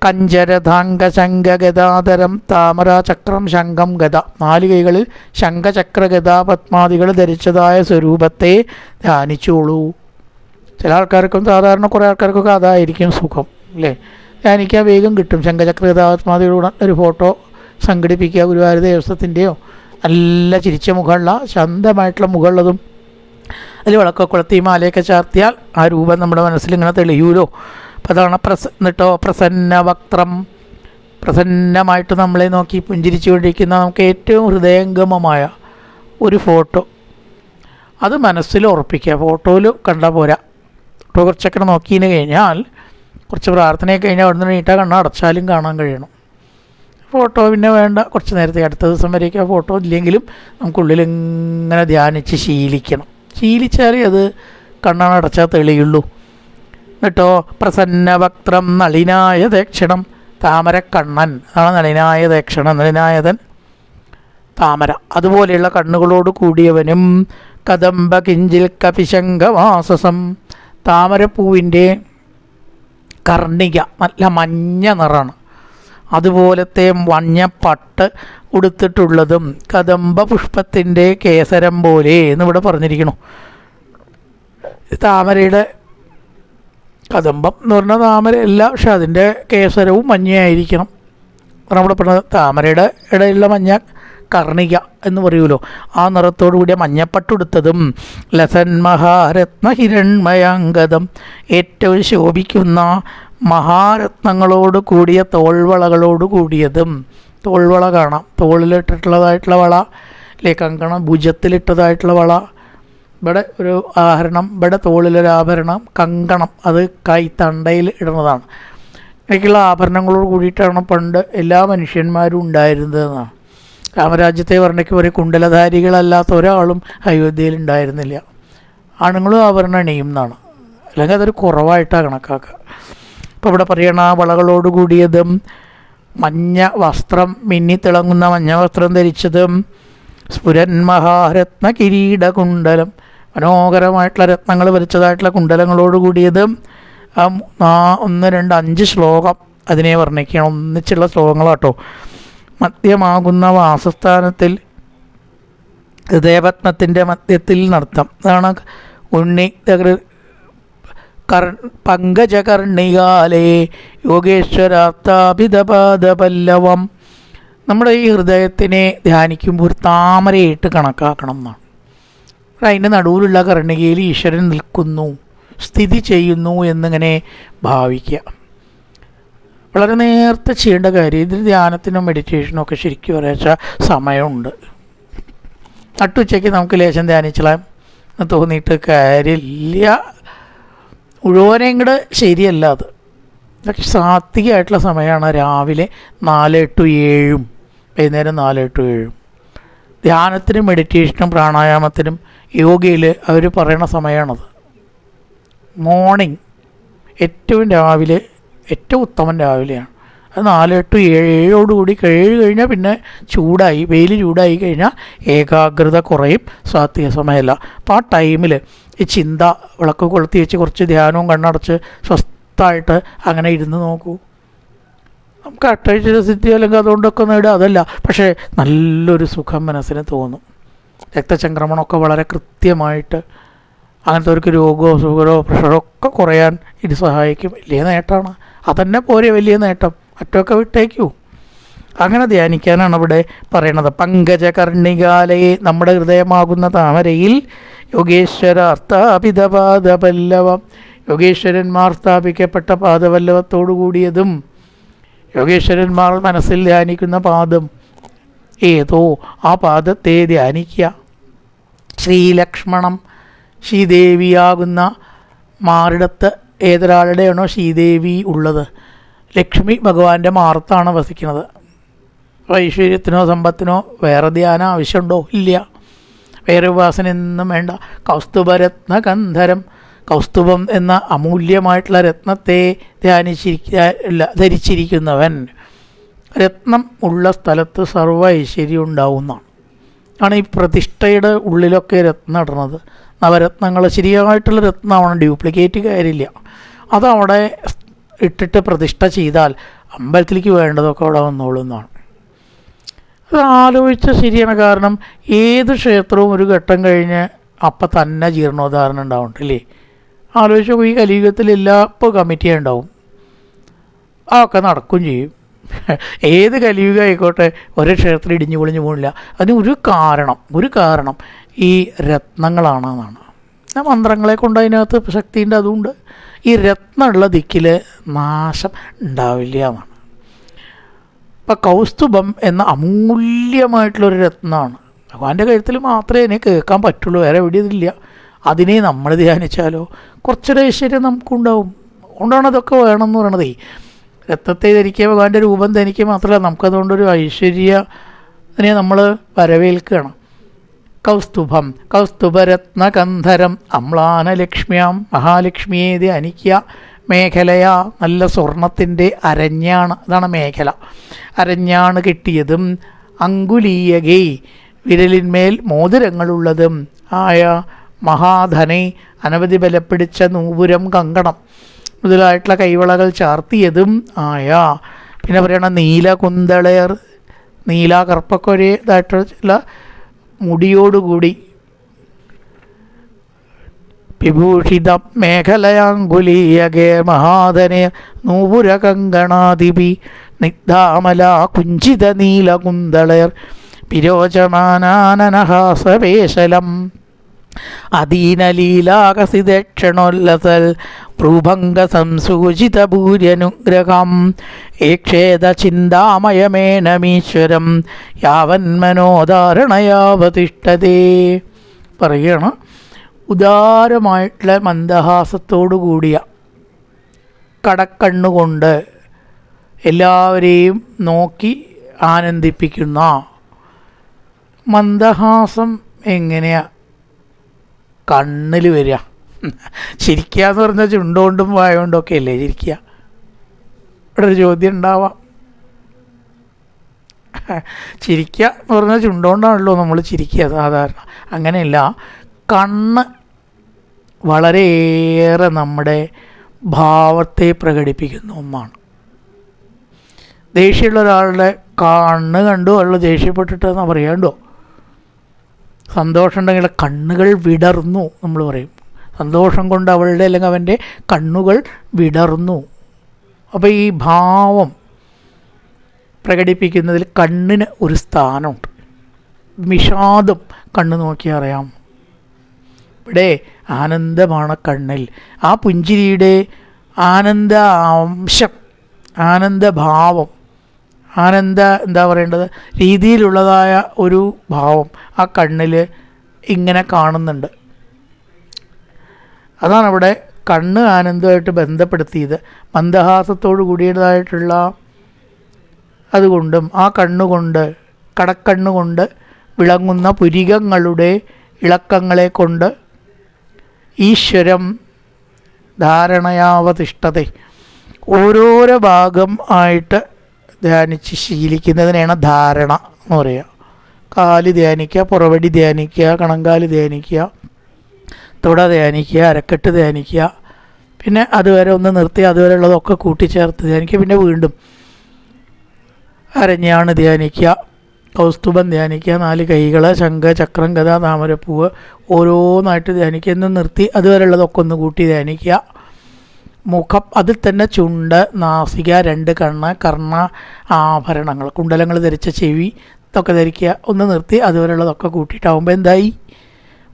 കഞ്ചരധാങ്ക ശംഖ ഗദാധരം താമര ചക്രം ശംഖം ഗദ, 4 കൈകളിൽ ശംഖചക്ര ഗദാ പത്മാദികൾ ധരിച്ചതായ സ്വരൂപത്തെ ധ്യാനിച്ചോളൂ. ചില ആൾക്കാർക്കും, സാധാരണ കുറേ ആൾക്കാർക്കൊക്കെ അതായിരിക്കും സുഖം അല്ലേ, ധ്യാനിക്കാൻ വേഗം കിട്ടും. ശംഖചക്ര ഗദാ പത്മാദികളുടെ ഒരു ഫോട്ടോ സംഘടിപ്പിക്കുക, ഗുരുവായൂർ ദേവസ്വത്തിൻ്റെയോ. നല്ല ചിരിച്ച മുഖമുള്ള, ശാന്തമായിട്ടുള്ള മുഖമുള്ളതും, അതിൽ വിളക്കൊക്കെ കൊളുത്തി മാലയൊക്കെ ചാർത്തിയാൽ ആ രൂപം നമ്മുടെ മനസ്സിൽ ഇങ്ങനെ തെളിയൂലോ. അപ്പോൾ അതാണ് എന്നിട്ടോ പ്രസന്ന വക്ത്രം, പ്രസന്നമായിട്ട് നമ്മളെ നോക്കി പുഞ്ചിരിച്ചു കൊണ്ടിരിക്കുന്ന നമുക്ക് ഏറ്റവും ഹൃദയംഗമമായ ഒരു ഫോട്ടോ, അത് മനസ്സിൽ ഉറപ്പിക്കുക. ഫോട്ടോയിൽ കണ്ടാൽ പോരാ. ഫോട്ടോ കുറച്ചൊക്കെ നോക്കിയതിന് കഴിഞ്ഞാൽ, കുറച്ച് പ്രാർത്ഥനയൊക്കെ കഴിഞ്ഞാൽ അവിടെ നിന്ന് നീട്ടാ കണ്ണ അടച്ചാലും കാണാൻ കഴിയണം. ഫോട്ടോ പിന്നെ വേണ്ട, കുറച്ച് നേരത്തെ അടുത്ത ദിവസം വരെയൊക്കെ ഫോട്ടോ ഇല്ലെങ്കിലും നമുക്കുള്ളിൽ ഇങ്ങനെ ധ്യാനിച്ച് ശീലിക്കണം. ശീലിച്ചാലേ അത് കണ്ണടച്ചാൽ തെളിയുള്ളൂ. എന്നിട്ടോ പ്രസന്ന വക്ത്രം നളിനായ ദക്ഷിണം, താമരക്കണ്ണൻ, അതാണ് നളിനായ ദക്ഷിണം, നളിനായതൻ താമര, അതുപോലെയുള്ള കണ്ണുകളോട് കൂടിയവനും. കദംബ കിഞ്ചിൽ കപിശങ്കവാസസം, താമരപ്പൂവിൻ്റെ കർണിക, നല്ല മഞ്ഞ നിറാണ്, അതുപോലത്തെ മഞ്ഞപ്പട്ട് ഉടുത്തിട്ടുള്ളതും. കദംബ പുഷ്പത്തിൻ്റെ കേസരം പോലെ എന്നിവിടെ പറഞ്ഞിരിക്കുന്നു. താമരയുടെ, കദംബം എന്ന് പറഞ്ഞാൽ താമര അല്ല, പക്ഷെ അതിൻ്റെ കേസരവും മഞ്ഞയായിരിക്കണം. നമ്മുടെ പറഞ്ഞത് താമരയുടെ ഇടയിലുള്ള മഞ്ഞ കർണിക എന്ന് പറയുമല്ലോ, ആ നിറത്തോടു കൂടിയ മഞ്ഞപ്പട്ടുടുത്തതും. ലസൻ മഹാരത്ന ഹിരൺമയാംഗതം, ഏറ്റവും ശോഭിക്കുന്ന മഹാരത്നങ്ങളോട് കൂടിയ തോൾവളകളോട് കൂടിയതും. തോൾവള കാണാം, തോളിലിട്ടിട്ടുള്ളതായിട്ടുള്ള വള അല്ലേ, കങ്കണം, ഭുജത്തിലിട്ടതായിട്ടുള്ള വള, ഇവിടെ ഒരു ആഭരണം, ഇവിടെ തോളിലൊരാഭരണം, കങ്കണം, അത് കൈത്തണ്ടയിൽ ഇടുന്നതാണ്. ഇങ്ങനെയൊക്കെയുള്ള ആഭരണങ്ങളോട് കൂടിയിട്ടാണ് പണ്ട് എല്ലാ മനുഷ്യന്മാരും ഉണ്ടായിരുന്നതെന്നാണ്. രാമരാജ്യത്തെ വർണ്ണയ്ക്ക് ഒരു കുണ്ടലധാരികളല്ലാത്ത ഒരാളും അയോധ്യയിൽ ഉണ്ടായിരുന്നില്ല. ആണുങ്ങളും ആഭരണം അണിയും എന്നാണ്, അല്ലെങ്കിൽ അതൊരു കുറവായിട്ടാണ് കണക്കാക്കുക. അപ്പോൾ ഇവിടെ പറയണ വളകളോട് കൂടിയതും, മഞ്ഞ വസ്ത്രം, മിന്നിത്തിളങ്ങുന്ന മഞ്ഞ വസ്ത്രം ധരിച്ചതും. സ്ഫുരൻ മഹാരത്ന കിരീടകുണ്ടലം, മനോഹരമായിട്ടുള്ള രത്നങ്ങൾ വരച്ചതായിട്ടുള്ള കുണ്ടലങ്ങളോട് കൂടിയതും. 1, 2, 5 ശ്ലോകം അതിനെ വർണ്ണിക്കുകയാണ്. ഒന്നിച്ചുള്ള ശ്ലോകങ്ങളാട്ടോ. മധ്യമാകുന്ന വാസസ്ഥാനത്തിൽ ഹൃദയപത്മത്തിൻ്റെ മധ്യത്തിൽ നർത്തം. അതാണ് ഉണ്ണി പങ്കജകർണികാലേ യോഗേശ്വരാപ്താപിതപാദപല്ലവം. നമ്മുടെ ഈ ഹൃദയത്തിനെ ധ്യാനിക്കുമ്പോൾ ഒരു താമരയായിട്ട് കണക്കാക്കണം എന്നാണ്. അതിൻ്റെ നടുവിലുള്ള കർണികയിൽ ഈശ്വരൻ നിൽക്കുന്നു, സ്ഥിതി ചെയ്യുന്നു എന്നിങ്ങനെ ഭാവിക്കുക. വളരെ നേരത്തെ ചെയ്യേണ്ട കാര്യം. ഇതിന് ധ്യാനത്തിനും മെഡിറ്റേഷനും ഒക്കെ ശരിക്കും പറയാച്ചാൽ സമയമുണ്ട്. നട്ടുച്ചയ്ക്ക് നമുക്ക് ലേശം ധ്യാനിച്ചാൽ തോന്നിയിട്ട് കാര്യമില്ല. മുഴുവനെയും കൂടെ ശരിയല്ല അത്. പക്ഷെ സാത്വികമായിട്ടുള്ള സമയമാണ് രാവിലെ 4 to 7, വൈകുന്നേരം 4 to 7. ധ്യാനത്തിനും മെഡിറ്റേഷനും പ്രാണായാമത്തിനും യോഗയിൽ അവർ പറയുന്ന സമയമാണത്. മോർണിംഗ് ഏറ്റവും രാവിലെ, ഏറ്റവും ഉത്തമം രാവിലെയാണ്. അത് 4 to 7 കഴിഞ്ഞാൽ പിന്നെ ചൂടായി, വെയിൽ ചൂടായി കഴിഞ്ഞാൽ ഏകാഗ്രത കുറയും, സാത്വിക സമയമല്ല. അപ്പോൾ ആ ടൈമിൽ ഈ ചിന്ത വിളക്ക് കൊളുത്തി വെച്ച് കുറച്ച് ധ്യാനവും കണ്ണടച്ച് സ്വസ്ഥമായിട്ട് അങ്ങനെ ഇരുന്ന് നോക്കൂ. നമുക്ക് അട്ടൈശ്വര്യസിദ്ധി അല്ലെങ്കിൽ അതുകൊണ്ടൊക്കെ നേടുക അതല്ല, പക്ഷേ നല്ലൊരു സുഖം മനസ്സിന് തോന്നും. രക്തചംക്രമണമൊക്കെ വളരെ കൃത്യമായിട്ട്, അങ്ങനത്തെ ഒരു രോഗമോ ഷുഗറോ പ്രഷറോ ഒക്കെ കുറയാൻ ഇത് സഹായിക്കും. വലിയ നേട്ടമാണ്. അതന്നെ പോരെ വലിയ നേട്ടം. മറ്റൊക്കെ വിട്ടേക്കൂ. അങ്ങനെ ധ്യാനിക്കാനാണ് ഇവിടെ പറയണത്. പങ്കജകർണികാലയെ, നമ്മുടെ ഹൃദയമാകുന്ന താമരയിൽ യോഗേശ്വരാർത്താപിത പാദപല്ലവം, യോഗേശ്വരന്മാർ സ്ഥാപിക്കപ്പെട്ട പാദപല്ലവത്തോടു കൂടിയതും, യോഗേശ്വരന്മാർ മനസ്സിൽ ധ്യാനിക്കുന്ന പാദം ഏതോ ആ പാദത്തെ ധ്യാനിക്കുക. ശ്രീലക്ഷ്മണം, ശ്രീദേവിയാകുന്ന മാറിടത്ത് ഏതൊരാളുടെയാണോ ശ്രീദേവി ഉള്ളത്, ലക്ഷ്മി ഭഗവാന്റെ മാറത്താണ് വസിക്കുന്നത്. ഐശ്വര്യത്തിനോ സമ്പത്തിനോ വേറെ ധ്യാനം ആവശ്യമുണ്ടോ? ഇല്ല. വേറെ ഉപാസന ഒന്നും വേണ്ട. കൗസ്തുഭരത്ന ഗന്ധരം, കൗസ്തുഭം എന്ന അമൂല്യമായിട്ടുള്ള രത്നത്തെ ധരിച്ചിരിക്കുന്നവൻ, രത്നം ഉള്ള സ്ഥലത്ത് സർവ്വ ഐശ്വര്യം ഉണ്ടാവുന്നതാണ്. ആണ് ഈ പ്രതിഷ്ഠയുടെ ഉള്ളിലൊക്കെ രത്നം ഇടുന്നത്. നവരത്നങ്ങൾ ശരിയായിട്ടുള്ള രത്നമാണ്, ഡ്യൂപ്ലിക്കേറ്റ് കാര്യമില്ല. അതവിടെ ഇട്ടിട്ട് പ്രതിഷ്ഠ ചെയ്താൽ അമ്പലത്തിലേക്ക് വേണ്ടതൊക്കെ അവിടെ വന്നോളുന്നതാണ്. അത് ആലോചിച്ച ശരിയാണ്. കാരണം ഏത് ക്ഷേത്രവും ഒരു ഘട്ടം കഴിഞ്ഞ് അപ്പം തന്നെ ജീർണോദ്ധാരണം ഉണ്ടാവുന്നുണ്ട് അല്ലേ? ആലോചിച്ച് ഈ കലിയുഗത്തിൽ എല്ലാ ഇപ്പോൾ കമ്മിറ്റി ഉണ്ടാവും, അതൊക്കെ നടക്കും ചെയ്യും. ഏത് കലിയുഗം ആയിക്കോട്ടെ, ഒരു ക്ഷേത്രം ഇടിഞ്ഞു പൊളിഞ്ഞു പോകില്ല. അതിന് ഒരു കാരണം ഈ രത്നങ്ങളാണെന്നാണ്. മന്ത്രങ്ങളെ കൊണ്ട് അതിനകത്ത് ശക്തിയുണ്ട്, അതുകൊണ്ട് ഈ രത്നമുള്ള ദിക്കിൽ നാശം ഉണ്ടാവില്ല എന്നാണ്. ഇപ്പം കൗസ്തുഭം എന്ന അമൂല്യമായിട്ടുള്ളൊരു രത്നമാണ്. ഭഗവാന്റെ കഴുത്തിൽ മാത്രമേ അതിനെ കേൾക്കാൻ പറ്റുള്ളൂ, വേറെ എവിടെ ഇതില്ല. അതിനെ നമ്മൾ ധ്യാനിച്ചാലോ കുറച്ചൊരു ഐശ്വര്യം നമുക്കുണ്ടാവും. അതുകൊണ്ടാണ് അതൊക്കെ വേണമെന്ന് പറയണതേ. രത്നത്തെ ധരിക്കുക, ഭഗവാന്റെ രൂപം ധരിക്കുക മാത്രമല്ല, നമുക്കതുകൊണ്ടൊരു ഐശ്വര്യത്തിനെ നമ്മൾ വരവേൽക്കുകയാണ്. കൗസ്തുഭം, കൗസ്തുഭരത്നകന്ധരം അമ്ലാനലക്ഷ്മ്യാം, മഹാലക്ഷ്മിയെ ധ്യാനിക്കുക. മേഖലയാ, നല്ല സ്വർണത്തിൻ്റെ അരഞ്ഞാണ്, അതാണ് മേഖല. അരഞ്ഞാണ് കിട്ടിയതും അങ്കുലീയകൈ, വിരലിന്മേൽ മോതിരങ്ങളുള്ളതും ആയ മഹാധനെ, അനവധി ബലപ്പിടിച്ച നൂപുരം കങ്കണം മുതലായിട്ടുള്ള കൈവളകൾ ചാർത്തിയതും ആയ. പിന്നെ പറയണം നീലകുന്തളയർ, നീല കറുപ്പൊക്കെ ഒരേ ഇതായിട്ടുള്ള മുടിയോടുകൂടി വിഭൂഷിതം മേഖലയാങ്കുലീയകേ മഹാധനെ നൂപുര കങ്കണാദിപി നിഗ്ധാമല കുഞ്ചിത നീലകുന്തളയർ പിരോചമാനാനനഹാസപേശലം അധീനലീലാകസിദക്ഷണോല്ലസൽ ഭ്രൂഭംഗ സംസൂചിത ഭൂര്യനുഗ്രഹം ഏക്ഷേത ചിന്താമയമേനമീശ്വരം യാവന്മനോധാരണയാവതിഷ്ഠതേ. പറയുകയാണ്, ഉദാരമായിട്ടുള്ള മന്ദഹാസത്തോടു കൂടിയ കടക്കണ്ണുകൊണ്ട് എല്ലാവരെയും നോക്കി ആനന്ദിപ്പിക്കുന്ന മന്ദഹാസം എങ്ങനെയാ കണ്ണിൽ വരിക? ചിരിക്കാന്ന് പറഞ്ഞാൽ ചുണ്ടുകൊണ്ടും വായുകൊണ്ടൊക്കെ അല്ലേ ചിരിക്കുക? ഇവിടെ ഒരു ചോദ്യം ഉണ്ടാവാം. ചിരിക്കുക എന്ന് പറഞ്ഞാൽ ചുണ്ടുകൊണ്ടാണല്ലോ നമ്മൾ ചിരിക്കുക സാധാരണ. അങ്ങനെയല്ല, കണ്ണ് വളരെയേറെ നമ്മുടെ ഭാവത്തെ പ്രകടിപ്പിക്കുന്ന ഒന്നാണ്. ദേഷ്യമുള്ള ഒരാളുടെ കണ്ണ് കണ്ടു അയാൾ ദേഷ്യപ്പെട്ടിട്ടെന്നാ പറയാണ്ടോ. സന്തോഷം ഉണ്ടെങ്കിൽ കണ്ണുകൾ വിടർന്നു നമ്മൾ പറയും. സന്തോഷം കൊണ്ട് അവളുടെ അല്ലെങ്കിൽ അവൻ്റെ കണ്ണുകൾ വിടർന്നു. അപ്പോൾ ഈ ഭാവം പ്രകടിപ്പിക്കുന്നതിൽ കണ്ണിന് ഒരു സ്ഥാനമുണ്ട്. വിഷാദം കണ്ണ് നോക്കി അറിയാം. ഇവിടെ ആനന്ദമാണ് കണ്ണിൽ. ആ പുഞ്ചിരിയുടെ ആനന്ദ അംശം, ആനന്ദഭാവം, എന്താ പറയേണ്ടത്, രീതിയിലുള്ളതായ ഒരു ഭാവം ആ കണ്ണിൽ ഇങ്ങനെ കാണുന്നുണ്ട്. അതാണ് അവിടെ കണ്ണ് ആനന്ദമായിട്ട് ബന്ധപ്പെടുത്തിയത്. മന്ദഹാസത്തോടു കൂടിയതായിട്ടുള്ള അതുകൊണ്ടും ആ കണ്ണുകൊണ്ട്, കടക്കണ്ണുകൊണ്ട് വിളങ്ങുന്ന പുരികങ്ങളുടെ ഇളക്കങ്ങളെ കൊണ്ട് ഈശ്വരം ധാരണയാവതിഷ്ഠത, ഓരോരോ ഭാഗം ആയിട്ട് ധ്യാനിച്ച് ശീലിക്കുന്നതിനാണ് ധാരണ എന്ന് പറയുക. കാല് ധ്യാനിക്കുക, പുറവടി ധ്യാനിക്കുക, കണങ്കാല് ധ്യാനിക്കുക, തുട ധ്യാനിക്കുക, അരക്കെട്ട് ധ്യാനിക്കുക, പിന്നെ അതുവരെ ഒന്ന് നിർത്തി അതുവരെ ഉള്ളതൊക്കെ കൂട്ടിച്ചേർത്ത് ധ്യാനിക്കുക, പിന്നെ വീണ്ടും അരഞ്ഞാണ് ധ്യാനിക്കുക, കൗസ്തുഭം ധ്യാനിക്കുക, 4 കൈകൾ, ശംഖ്, ചക്രം, ഗദ, താമരപ്പൂവ് ഓരോന്നായിട്ട് ധ്യാനിക്കുക, എന്ന് നിർത്തി അതുവരെ ഉള്ളതൊക്കെ ഒന്ന് കൂട്ടി ധ്യാനിക്കുക. മുഖം, അതിൽ തന്നെ ചുണ്ട്, നാസിക, 2 കണ്ണ്, കർണ, ആഭരണങ്ങൾ, കുണ്ടലങ്ങൾ ധരിച്ച ചെവി ഇതൊക്കെ ധരിക്കുക, ഒന്ന് നിർത്തി അതുവരെയുള്ളതൊക്കെ കൂട്ടിയിട്ടാവുമ്പോൾ എന്തായി,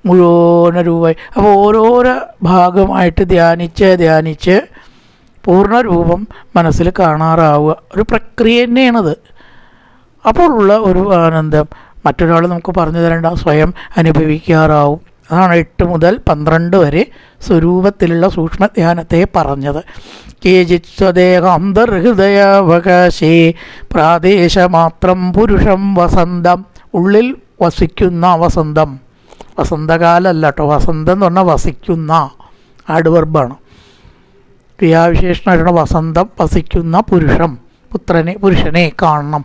മുഴുവൻ രൂപമായി. അപ്പോൾ ഓരോരോ ഭാഗമായിട്ട് ധ്യാനിച്ച് പൂർണ്ണരൂപം മനസ്സിൽ കാണാറാവുക ഒരു പ്രക്രിയ തന്നെയാണത്. അപ്പോൾ ഉള്ള ഒരു ആനന്ദം മറ്റൊരാൾ നമുക്ക് പറഞ്ഞു തരേണ്ട, സ്വയം അനുഭവിക്കാറാവും. അതാണ് 8 മുതൽ 12 വരെ സ്വരൂപത്തിലുള്ള സൂക്ഷ്മധ്യാനത്തെ പറഞ്ഞത്. കേചിത് സ്വദേഹാന്തർഹൃദയാവകാശേ പ്രാദേശമാത്രം പുരുഷം വസന്തം, ഉള്ളിൽ വസിക്കുന്ന വസന്തം. വസന്തകാലല്ല കേട്ടോ, വസന്തം എന്ന് പറഞ്ഞാൽ വസിക്കുന്ന ആഡ്വർബാണ്. ക്രിയാവിശേഷണമായിട്ടുള്ള വസന്തം, വസിക്കുന്ന പുരുഷം, പുരുഷനെ കാണണം.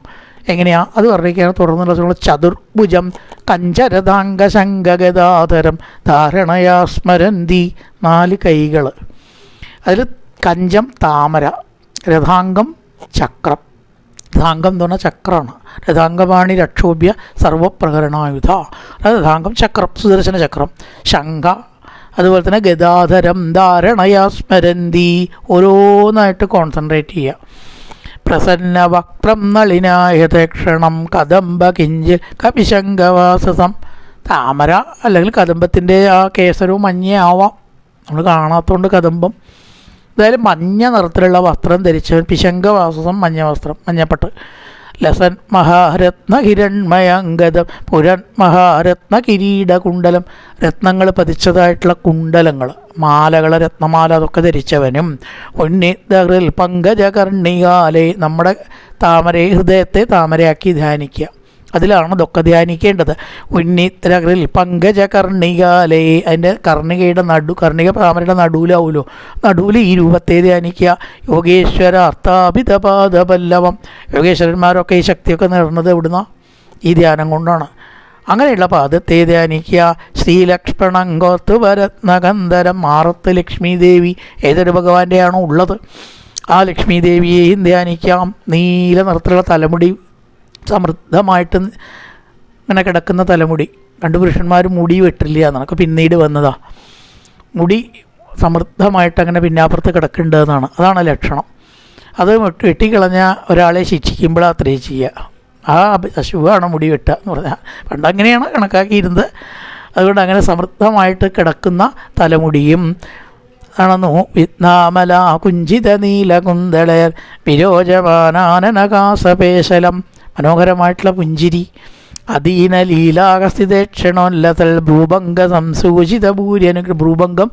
എങ്ങനെയാ അത് പറഞ്ഞിരിക്കുകയാണ്. തുടർന്നുള്ള ചതുർഭുജം കഞ്ചരഥാംഗ ശങ്കഗദാധരം ധാരണയാ സ്മരന്തി, 4 കൈകൾ, അതിൽ കഞ്ചം താമര, രഥാംഗം ചക്രം. രഥാംഗം എന്ന് പറഞ്ഞാൽ ചക്രമാണ്. രഥാംഗമാണി രക്ഷോഭ്യ സർവപ്രകരണായുധ. രഥാംഗം ചക്രം, സുദർശന ചക്രം. ശംഖ, അതുപോലെ തന്നെ ഗദാധരം ധാരണയാ സ്മരന്തി, ഓരോന്നായിട്ട് കോൺസെൻട്രേറ്റ് ചെയ്യുക. പ്രസന്ന വക്രം നളിനായതക്ഷണം കദംബ കിഞ്ചിൽ കപിശങ്കവാസസം. താമര അല്ലെങ്കിൽ കദംബത്തിൻ്റെ ആ കേസരവും മഞ്ഞ ആവാം, നമ്മൾ കാണാത്തതുകൊണ്ട് കദംബം. എന്തായാലും മഞ്ഞ നിറത്തിലുള്ള വസ്ത്രം ധരിച്ചവൻ, പിശങ്കവാസസം മഞ്ഞ വസ്ത്രം, മഞ്ഞപ്പട്ട്. ലസൻ മഹാരത്ന ഹിരൺമയങ്കദം പുരൻ മഹാരത്ന കിരീട കുണ്ടലം, രത്നങ്ങൾ പതിച്ചതായിട്ടുള്ള കുണ്ടലങ്ങൾ, മാലകൾ, രത്നമാല അതൊക്കെ ധരിച്ചവനും. ഉന്നിതഹൃൽ പങ്കജകർണികാലേ, നമ്മുടെ ഹൃദയത്തെ താമരയാക്കി ധ്യാനിക്കുക. അതിലാണ് ഇതൊക്കെ ധ്യാനിക്കേണ്ടത്. ഉന്നിതഹൃൽ പങ്കജകർണികാലേ, അതിൻ്റെ കർണികയുടെ കർണിക താമരയുടെ നടുവിലാവുമല്ലോ, നടുവിൽ ഈ രൂപത്തെ ധ്യാനിക്കുക. യോഗേശ്വര അർത്ഥാഭിതപാദപല്ലവം, യോഗേശ്വരന്മാരൊക്കെ ഈ ശക്തിയൊക്കെ നേടുന്നത് എവിടുന്ന, ഈ ധ്യാനം കൊണ്ടാണ്. അങ്ങനെയുള്ള പാദത്തെ ധ്യാനിക്കുക. ശ്രീലക്ഷ്മണങ്കോർത്തു വരത്നകന്ധരം, മാറത്ത് ലക്ഷ്മി ദേവി ഏതൊരു ഭഗവാന്റെയാണോ ഉള്ളത് ആ ലക്ഷ്മി ദേവിയെയും ധ്യാനിക്കാം. നീല നിറത്തിലുള്ള തലമുടി, സമൃദ്ധമായിട്ട് ഇങ്ങനെ കിടക്കുന്ന തലമുടി. 2 പുരുഷന്മാർ മുടി വെട്ടില്ല എന്നൊക്കെ പിന്നീട് വന്നതാ. മുടി സമൃദ്ധമായിട്ട് അങ്ങനെ പിന്നാപ്പുറത്ത് കിടക്കേണ്ടതെന്നാണ്, അതാണ് ലക്ഷണം. അത് വെട്ടിക്കളഞ്ഞ ഒരാളെ ശിക്ഷിക്കുമ്പോഴാണ് അത്രയും ചെയ്യുക. ആ അശുഭമാണ് മുടി വെട്ടുക എന്ന് പറഞ്ഞാൽ, പണ്ടങ്ങനെയാണ് കണക്കാക്കിയിരുന്നത്. അതുകൊണ്ട് അങ്ങനെ സമൃദ്ധമായിട്ട് കിടക്കുന്ന തലമുടിയും ആണെന്നു. വിദ്നാമല കുഞ്ചിത നീലകുന്തളയർ വിരോചമാനാനകാസപേശലം, മനോഹരമായിട്ടുള്ള പുഞ്ചിരി. അധീന ലീലാകസ്ഥിതക്ഷണോല്ലതൽ ഭ്രൂഭംഗ സംസൂചിത ഭൂര്യനുഗ്രഹ, ഭ്രൂഭംഗം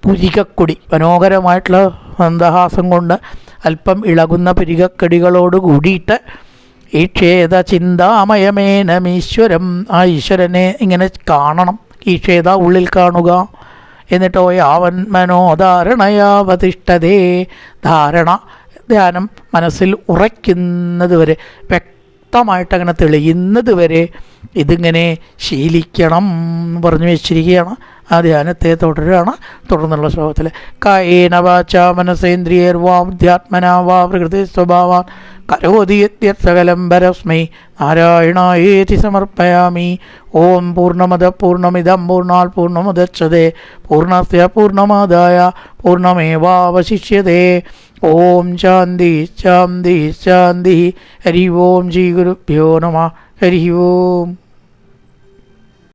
പുരികക്കൊടി, മനോഹരമായിട്ടുള്ള മന്ദഹാസം കൊണ്ട് അല്പം ഇളകുന്ന പുരികക്കടികളോട് കൂടിയിട്ട് ഈക്ഷേത ചിന്താമയമേനമീശ്വരം, ആ ഈശ്വരനെ ഇങ്ങനെ കാണണം. ഈക്ഷേത ഉള്ളിൽ കാണുക. എന്നിട്ടോ യാവൻ മനോധാരണയാവതിഷ്ഠതേ, ധാരണ ധ്യാനം മനസ്സിൽ ഉറയ്ക്കുന്നത് വരെ, വ്യക്തമായിട്ടങ്ങനെ തെളിയുന്നത് വരെ ഇതിങ്ങനെ ശീലിക്കണം എന്ന് പറഞ്ഞു വെച്ചിരിക്കുകയാണ്. ആ ധ്യാനത്തെ തുടരുകയാണ് തുടർന്നുള്ള ശ്ലോകത്തിൽ. കായേന വാചാ മനസേന്ദ്രിയർവാ ബുദ്ധ്യാത്മനാ വാ പ്രകൃതി സ്വഭാവാൻ കരോതി യത്യസകലം പരസ്മൈ നാരായണായേതി സമർപ്പയാമി. ഓം പൂർണ്ണമദ പൂർണ്ണമിദം പൂർണ്ണാൽ പൂർണ്ണമുദച്യതേ പൂർണ്ണസ്യ പൂർണ്ണമാദായ പൂർണ്ണമേവാവശിഷ്യതേ. ഓം ശാന്തി ശാന്തി ശാന്തി. ഹരി ഓം ശ്രീ ഗുരുഭ്യോ നമഃ. ഹരി ഓം.